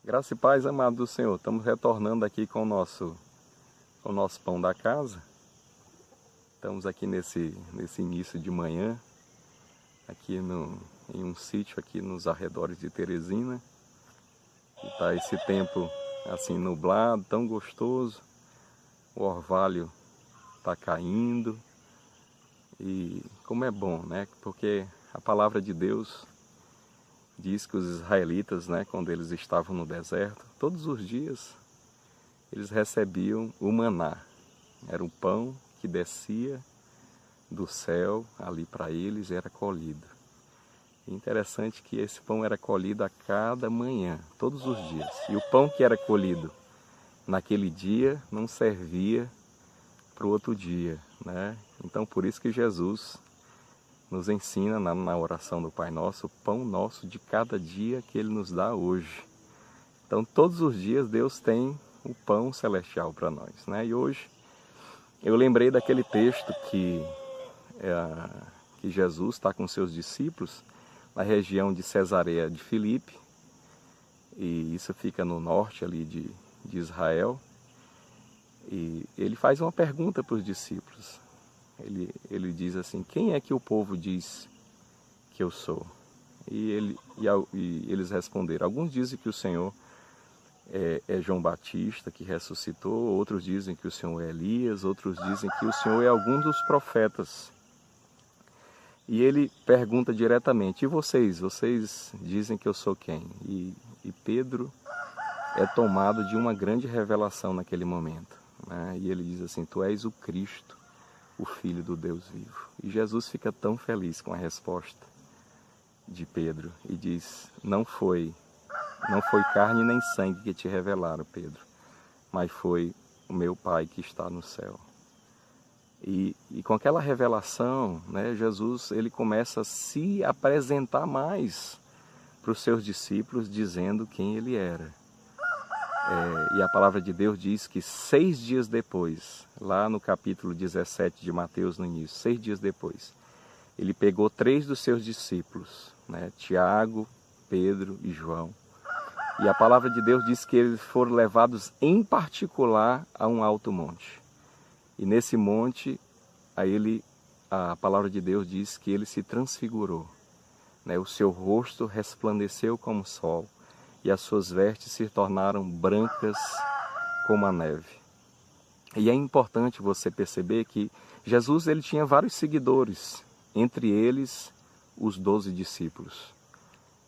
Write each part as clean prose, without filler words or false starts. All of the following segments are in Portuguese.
Graça e paz, amado do Senhor. Estamos retornando aqui com o nosso pão da casa. Estamos aqui nesse início de manhã, aqui em um sítio aqui nos arredores de Teresina. E tá esse tempo assim nublado, tão gostoso. O orvalho está caindo. E como é bom, né? Porque a palavra de Deus diz que os israelitas, né, quando eles estavam no deserto, todos os dias eles recebiam o maná. Era um pão que descia do céu ali para eles, era colhido. E interessante que esse pão era colhido a cada manhã, todos os dias. E o pão que era colhido naquele dia não servia para o outro dia, né? Então por isso que Jesus nos ensina na oração do Pai Nosso, o pão nosso de cada dia que Ele nos dá hoje. Então todos os dias Deus tem o pão celestial para nós, né? E hoje eu lembrei daquele texto que Jesus está com seus discípulos na região de Cesareia de Filipe, e isso fica no norte ali de Israel, e ele faz uma pergunta para os discípulos. Ele diz assim: quem é que o povo diz que eu sou? E eles responderam: alguns dizem que o Senhor é João Batista que ressuscitou, outros dizem que o Senhor é Elias, outros dizem que o Senhor é algum dos profetas. E ele pergunta diretamente: e vocês? Vocês dizem que eu sou quem? E Pedro é tomado de uma grande revelação naquele momento, né? E ele diz assim: tu és o Cristo, o Filho do Deus vivo. E Jesus fica tão feliz com a resposta de Pedro e diz: não foi carne nem sangue que te revelaram, Pedro, mas foi o meu Pai que está no céu. E com aquela revelação, né, Jesus ele começa a se apresentar mais para os seus discípulos, dizendo quem ele era. E a palavra de Deus diz que 6 dias depois, lá no capítulo 17 de Mateus, no início, 6 dias depois, ele pegou 3 dos seus discípulos, né, Tiago, Pedro e João. E a palavra de Deus diz que eles foram levados em particular a um alto monte. E nesse monte, a palavra de Deus diz que ele se transfigurou, né? O seu rosto resplandeceu como o sol e as suas vestes se tornaram brancas como a neve. E é importante você perceber que Jesus ele tinha vários seguidores, entre eles os 12 discípulos.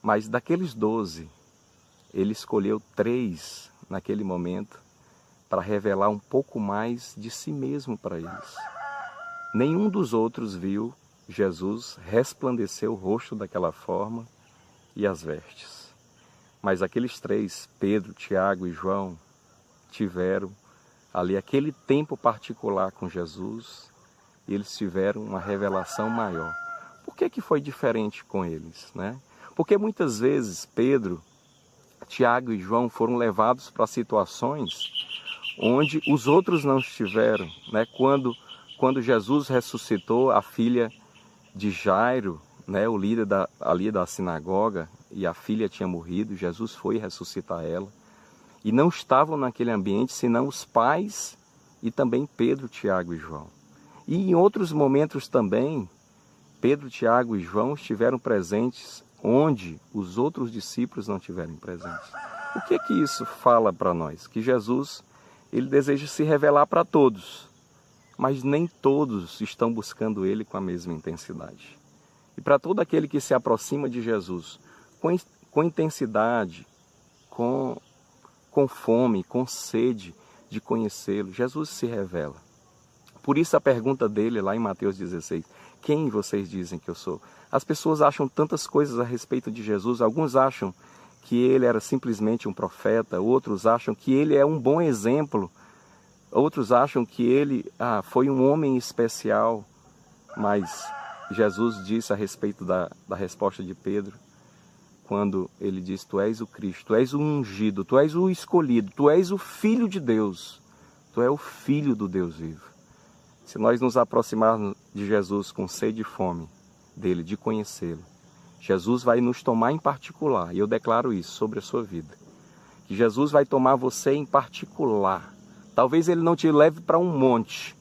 Mas daqueles 12, ele escolheu 3 naquele momento para revelar um pouco mais de si mesmo para eles. Nenhum dos outros viu Jesus resplandecer o rosto daquela forma e as vestes. Mas aqueles 3, Pedro, Tiago e João, tiveram ali aquele tempo particular com Jesus e eles tiveram uma revelação maior. Por que foi diferente com eles, né? Porque muitas vezes Pedro, Tiago e João foram levados para situações onde os outros não estiveram, né? Quando Jesus ressuscitou a filha de Jairo, né? O líder ali da sinagoga, e a filha tinha morrido, Jesus foi ressuscitar ela. E não estavam naquele ambiente senão os pais e também Pedro, Tiago e João. E em outros momentos também, Pedro, Tiago e João estiveram presentes onde os outros discípulos não estiveram presentes. O que isso fala para nós? Que Jesus ele deseja se revelar para todos, mas nem todos estão buscando ele com a mesma intensidade. E para todo aquele que se aproxima de Jesus com intensidade, com fome, com sede de conhecê-lo, Jesus se revela. Por isso a pergunta dele lá em Mateus 16, quem vocês dizem que eu sou? As pessoas acham tantas coisas a respeito de Jesus, alguns acham que ele era simplesmente um profeta, outros acham que ele é um bom exemplo, outros acham que ele foi um homem especial, mas Jesus disse a respeito da resposta de Pedro, quando ele diz: tu és o Cristo, tu és o ungido, tu és o escolhido, tu és o Filho de Deus, tu és o Filho do Deus vivo. Se nós nos aproximarmos de Jesus com sede e fome dele, de conhecê-lo, Jesus vai nos tomar em particular, e eu declaro isso sobre a sua vida. que Jesus vai tomar você em particular. Talvez Ele não te leve para um monte,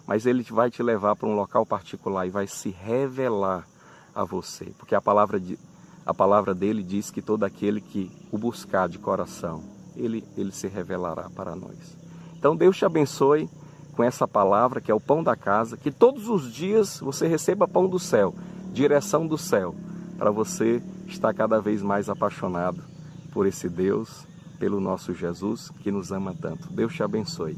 mas Ele vai te levar para um local particular e vai se revelar a você. Porque a palavra dele diz que todo aquele que o buscar de coração, ele se revelará para nós. Então Deus te abençoe com essa palavra que é o pão da casa, que todos os dias você receba pão do céu, direção do céu, para você estar cada vez mais apaixonado por esse Deus, pelo nosso Jesus que nos ama tanto. Deus te abençoe.